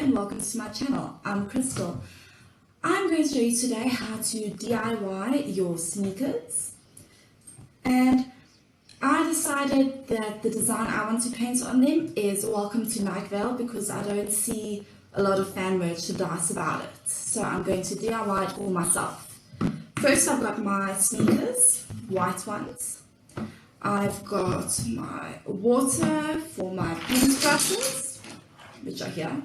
and welcome to my channel. I'm Crystal. I'm going to show you today how to DIY your sneakers, and I decided that the design I want to paint on them is Welcome to Night Vale because I don't see a lot of fan merchandise about it, so I'm going to DIY it all myself. First, I've got my sneakers, white ones. I've got my water for my paintbrushes, which are here.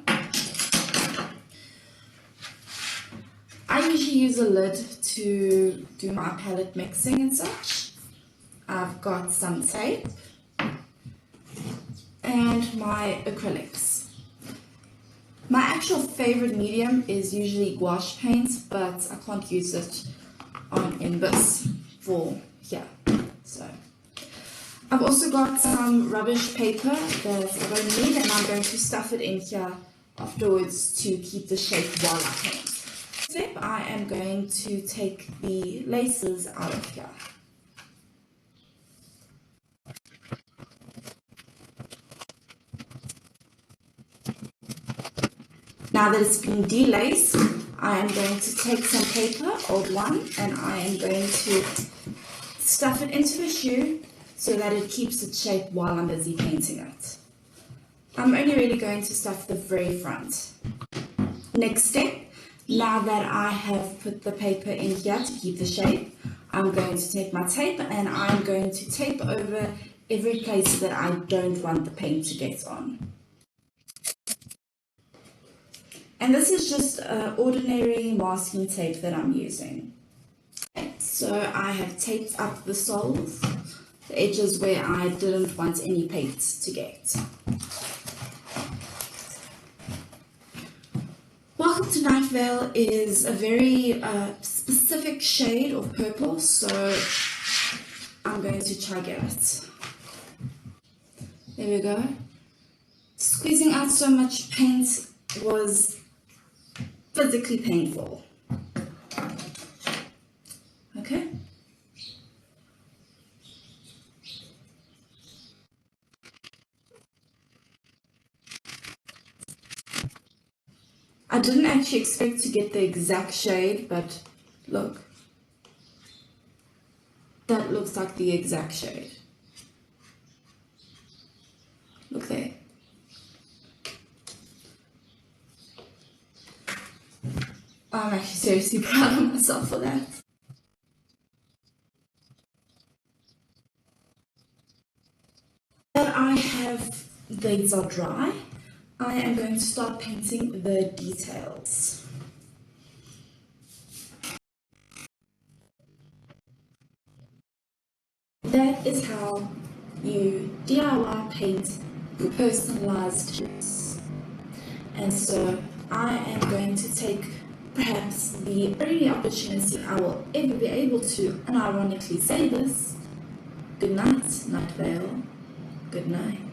I usually use a lid to do my palette mixing and such. I've got some tape and my acrylics. My actual favorite medium is usually gouache paint, but I can't use it in this for here. So I've also got some rubbish paper that I don't need, and I'm going to stuff it in here afterwards to keep the shape while I paint. Step, I am going to take the laces out of here. Now that it's been delaced, I am going to take some paper, old one, and I am going to stuff it into the shoe so that it keeps its shape while I'm busy painting it. I'm only really going to stuff the very front. Next step, now that I have put the paper in here to keep the shape, I'm going to take my tape and I'm going to tape over every place that I don't want the paint to get on. And this is just ordinary masking tape that I'm using. So I have taped up the soles, the edges where I didn't want any paint to get. Welcome to Night Vale is a very specific shade of purple, so I'm going to try get it. There we go. Squeezing out so much paint was physically painful. Okay. I didn't actually expect to get the exact shade, but look. That looks like the exact shade. Look there. I'm actually seriously proud of myself for that. That I have these are dry, I am going to start painting the details. That is how you DIY paint personalized shoes. And so I am going to take perhaps the only opportunity I will ever be able to unironically say this. Good night, Night Vale. Good night.